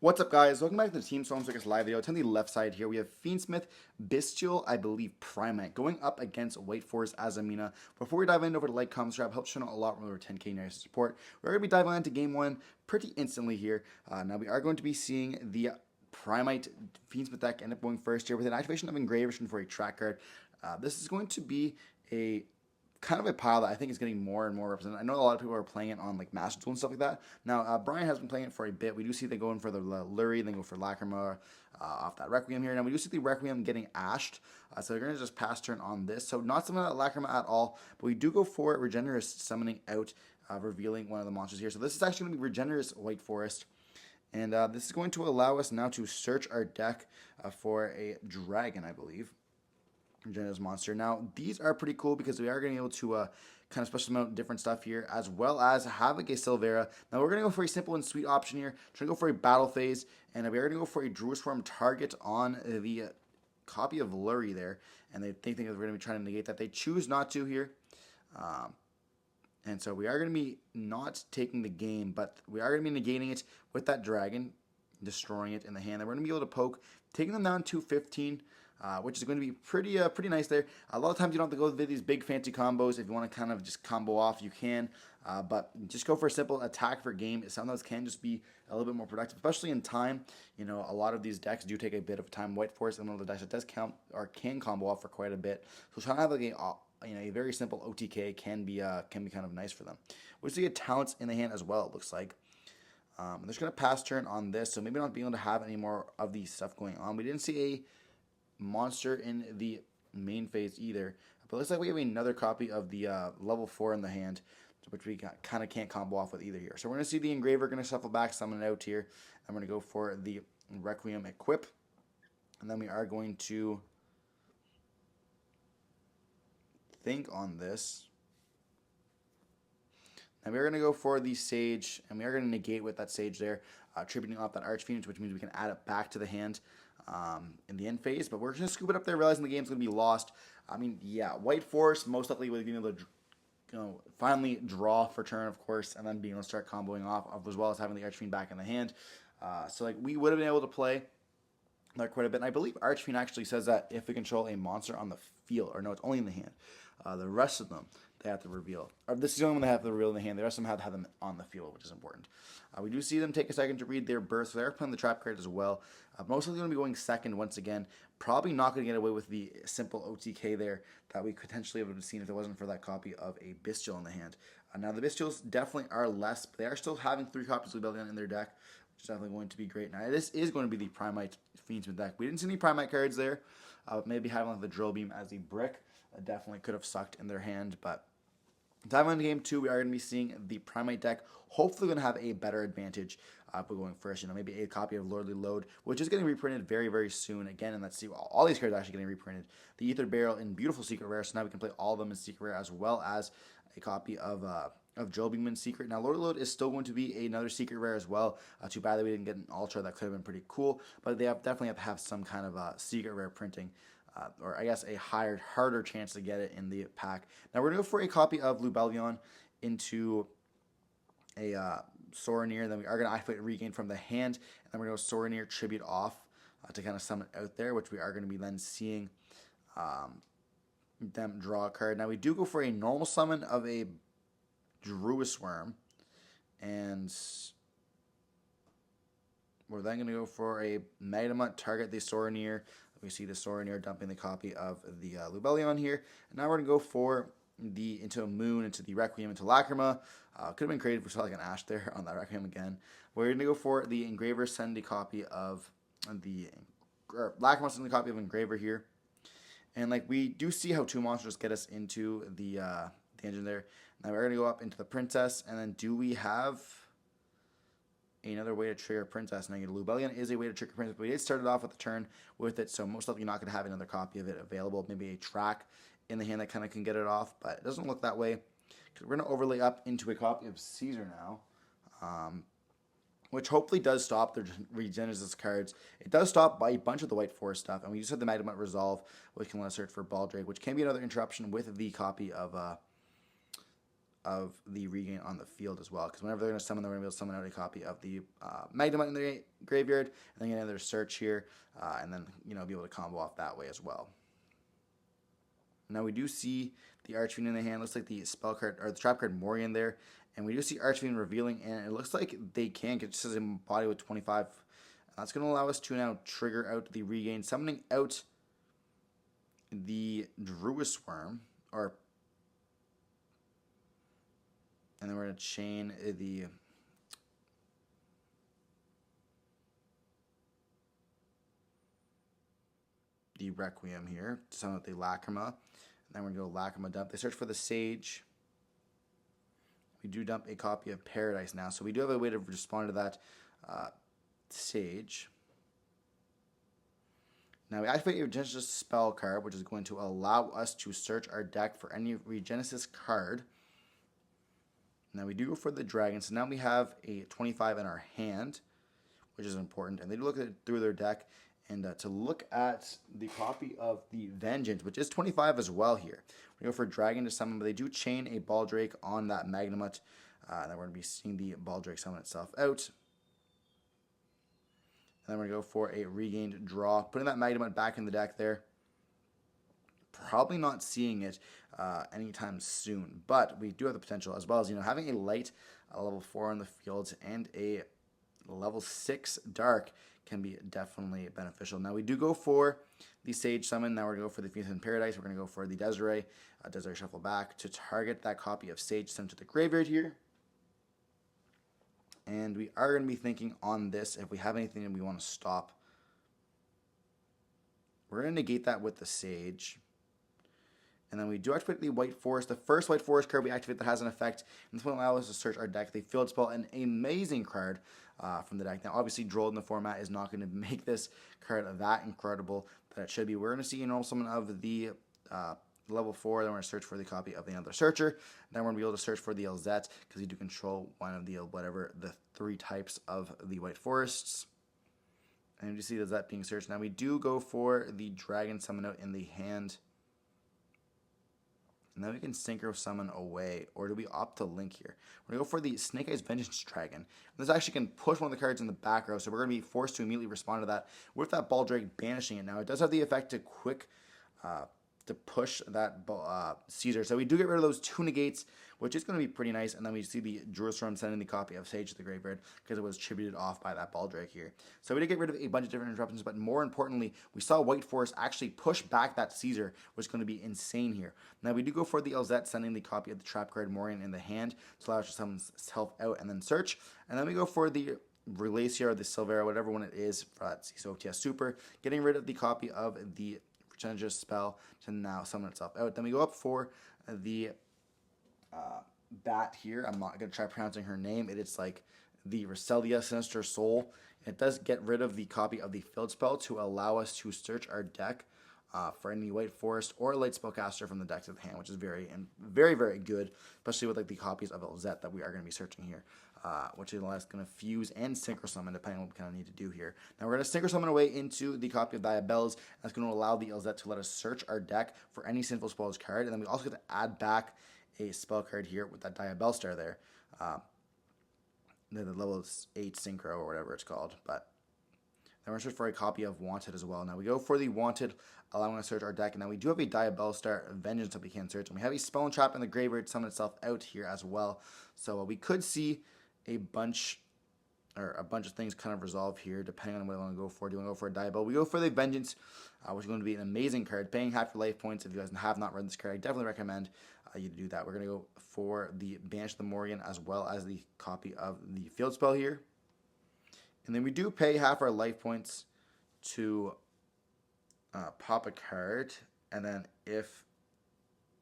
What's up, guys? Welcome back to the Team Solemn Circus live video. It's on the left side here. We have Fiendsmith, Bystial, I believe Primite, going up against White Forest Azamina. Before we dive in, over to like, comment, subscribe. Helps channel a lot. Remember 10K nice support. We're going to be diving into game one pretty instantly here. Now we are going to be seeing the Primite Fiendsmith deck end up going first here with an activation of Engravation for a track card. This is going to be a kind of a pile that I think is getting more and more represented. I know a lot of people are playing it on like Master Duel and stuff like that. Now, Brian has been playing it for a bit. We do see they go in for the Lurie, then go for Lacrima off that Requiem here. Now, we do see the Requiem getting ashed, so they're going to just pass turn on this. So, not summon that Lacrima at all, but we do go for Regenerous summoning out, revealing one of the monsters here. So, this is actually going to be Regenerous White Forest. And this is going to allow us now to search our deck for a dragon, I believe. Regenerous monster. Now, these are pretty cool because we are going to be able to kind of special amount different stuff here, as well as have like a Silvera. Now, we're going to go for a simple and sweet option here. Trying to go for a battle phase, and we're going to go for a Druid Swarm target on the copy of Lurie there, and they think we're going to be trying to negate that. They choose not to here. And so we are going to be not taking the game, but we are going to be negating it with that dragon, destroying it in the hand. And we're going to be able to poke, taking them down to 15, which is going to be pretty nice there. A lot of times you don't have to go with these big fancy combos. If you want to kind of just combo off, you can. But just go for a simple attack for game. It sometimes can just be a little bit more productive, especially in time. You know, a lot of these decks do take a bit of time. White Forest is one of the decks that does count or can combo off for quite a bit. So trying to have like a very simple OTK can be kind of nice for them. We see talents in the hand as well, it looks like. I'm just going to pass turn on this, so maybe not being able to have any more of the stuff going on. We didn't see a monster in the main phase either, but it looks like we have another copy of the level 4 in the hand, which we kind of can't combo off with either here. So we're going to see the Engraver going to shuffle back, summon it out here. I'm going to go for the Requiem equip, and then we are going to think on this. And we're going to go for the Sage, and we are going to negate with that Sage there, tributing off that Archphoenix, which means we can add it back to the hand in the end phase. But we're going to scoop it up there, realizing the game's going to be lost. I mean, yeah, White Forest most likely will be able to finally draw for turn, of course, and then being able to start comboing off, as well as having the Archfiend back in the hand. So like we would have been able to play that quite a bit. And I believe Archfiend actually says that if we control a monster on the field, or no, it's only in the hand. The rest of them, they have to reveal. Or this is the only one they have to reveal in the hand. The rest of them have to have them on the field, which is important. We do see them take a second to read their birth, so they're playing the trap card as well. Most likely going to be going second once again. Probably not going to get away with the simple OTK there that we potentially would have seen if it wasn't for that copy of a Bystial in the hand. Now, the Bystials definitely are less, but they are still having 3 copies of Rebellion in their deck, which is definitely going to be great. Now, this is going to be the Primite Fiendsmith deck. We didn't see any Primite cards there. Maybe having like the Drill Beam as a brick definitely could have sucked in their hand, but diving into game 2, we are going to be seeing the Primite deck. Hopefully going to have a better advantage for going first. You know, maybe a copy of Lordly Load, which is getting reprinted very, very soon. Again, and let's see, all these cards are actually getting reprinted. The Ether Barrel in beautiful Secret Rare, so now we can play all of them in Secret Rare, as well as a copy of Drill Beam in Secret. Now, Lordly Load is still going to be another Secret Rare as well. Too bad that we didn't get an Ultra. That could have been pretty cool, but they definitely have to have some kind of Secret Rare printing. Or I guess a harder chance to get it in the pack. Now we're going to go for a copy of Lubellion into a Soraneer. Then we are going to activate Regain from the hand. And then we're going to go Soraneer Tribute off to kind of summon out there, which we are going to be then seeing them draw a card. Now we do go for a normal summon of a Druisworm. And we're then going to go for a Magnemite, target the Soraneer. We see the Soraneer dumping the copy of the Lubellion here. And now we're going to go for into a Moon, into the Requiem, into Lacrima. Could have been creative if we saw like an Ash there on that Requiem again. We're going to go for the Engraver, send a copy of the Lacrima, send a copy of Engraver here. And like we do see how 2 monsters get us into the engine there. Now we're going to go up into the Princess, and then do we have another way to trigger Princess? Now, Lubellion is a way to trigger Princess, but we did start it off with the turn with it, so most likely not going to have another copy of it available. Maybe a track in the hand that kind of can get it off, but it doesn't look that way. We're going to overlay up into a copy of Caesar now, which hopefully does stop the Regenesis cards. It does stop by a bunch of the White Forest stuff, and we just had the Magnemite Resolve, which can let us search for Baldrake, which can be another interruption with the copy of of the regain on the field as well, because whenever they're going to summon, they're going to be able to summon out a copy of the Magnemite in the graveyard, and then get another search here, and then be able to combo off that way as well. Now we do see the Archfiend in the hand. Looks like the spell card or the trap card Morian there, and we do see Archfiend revealing, and it looks like they can get just as a body with 25. That's going to allow us to now trigger out the regain, summoning out the Druid Worm, and then we're going to chain the Requiem here to summon out the Lacrima. And then we're going to go Lacrima dump. They search for the Sage. We do dump a copy of Paradise now, so we do have a way to respond to that Sage. Now we activate a Regenesis spell card, which is going to allow us to search our deck for any Regenesis card. Now we do go for the Dragon, so now we have a 25 in our hand, which is important. And they do look through their deck, and to look at the copy of the Vengeance, which is 25 as well here. We go for Dragon to summon, but they do chain a Baldrake on that Magnemite. Then we're going to be seeing the Baldrake summon itself out. And then we're going to go for a regained draw, putting that Magnemite back in the deck there. Probably not seeing it anytime soon, but we do have the potential, as well as having a light level 4 on the field and a level 6 dark can be definitely beneficial. Now we do go for the Sage summon. Now we're going to go for the Fiendsmith Paradise. We're going to go for the Desiree. Desiree shuffle back to target that copy of Sage sent to the graveyard here. And we are going to be thinking on this, if we have anything that we want to stop, we're going to negate that with the Sage. And then we do activate the White Forest. The first White Forest card we activate that has an effect, and this will allow us to search our deck. The Field Spell, an amazing card from the deck. Now, obviously, Duel in the format is not going to make this card that incredible that it should be. We're going to see normal summon of the level 4. Then we're going to search for the copy of the Another Searcher. Then we're going to be able to search for the Elzette, because you do control one of the 3 types of the White Forests. And you see the Elzette being searched. Now, we do go for the Dragon summon out in the hand. And then we can Synchro Summon away, or do we opt to link here? We're going to go for the Snake Eyes Vengeance Dragon. And this actually can push one of the cards in the back row, so we're going to be forced to immediately respond to that with that Baldrake banishing it. Now, it does have the effect to to push that Caesar. So we do get rid of those 2 negates, which is going to be pretty nice. And then we see the Jerusalem sending the copy of Sage to the graveyard because it was tributed off by that Baldrake here. So we did get rid of a bunch of different interruptions, but more importantly, we saw White Forest actually push back that Caesar, which is going to be insane here. Now we do go for the Elzette, sending the copy of the trap card Morian in the hand to allow us to summon itself out and then search. And then we go for the Relacia or the Silvera, whatever one it is, for that CSOTS Super, getting rid of the copy of the Regenesis spell to now summon itself out. Then we go up for the bat here. I'm not going to try pronouncing her name. It is like the Reselia Sinister Soul. It does get rid of the copy of the Field Spell to allow us to search our deck for any White Forest or Light Spellcaster from the deck to the hand, which is very, very good, especially with like the copies of Elzette that we are going to be searching here. Which is going to fuse and Synchro Summon, depending on what we kind of need to do here. Now we're going to Synchro Summon away into the copy of Diabels. That's going to allow the Elzette to let us search our deck for any Sinful Spells card. And then we also get to add back a spell card here with that Diabel Star there. The level 8 Synchro or whatever it's called. But then we're going to search for a copy of Wanted as well. Now we go for the Wanted, allowing us to search our deck. And now we do have a Diabel Star Vengeance that we can search. And we have a Spell and Trap in the graveyard to summon itself out here as well. So we could see a bunch of things kind of resolve here, depending on what I want to go for. Do you want to go for a Diabel? We go for the Vengeance, which is going to be an amazing card, paying half your life points. If you guys have not read this card, I definitely recommend you to do that. We're going to go for the Banish the Morgan as well as the copy of the Field Spell here. And then we do pay half our life points to pop a card, and then if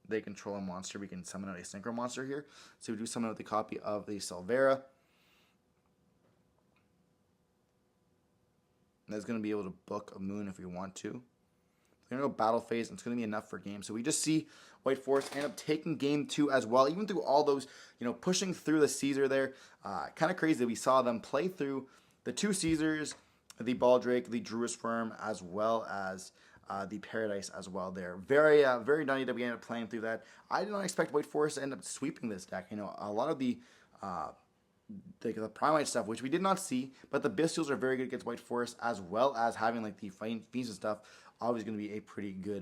they control a monster, we can summon out a Synchro monster here. So we do summon out the copy of the Silvera. That's going to be able to book a Moon if we want to. We're going to go Battle Phase, and it's going to be enough for game. So we just see White Forest end up taking game 2 as well, even through all those, pushing through the Caesar there. Kind of crazy that we saw them play through the 2 Caesars, the Baldrake, the Druid Worm, as well as the Paradise as well there. Very nutty that we ended up playing through that. I did not expect White Forest to end up sweeping this deck. You know, a lot of the Primite stuff, which we did not see, but the Bystials are very good against White Forest, as well as having like the Fiends and stuff. Always going to be a pretty good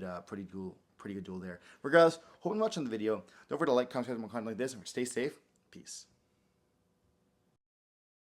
duel there. Regardless, hope you're watching the video. Don't forget to like, comment, and content like this, and stay safe. Peace.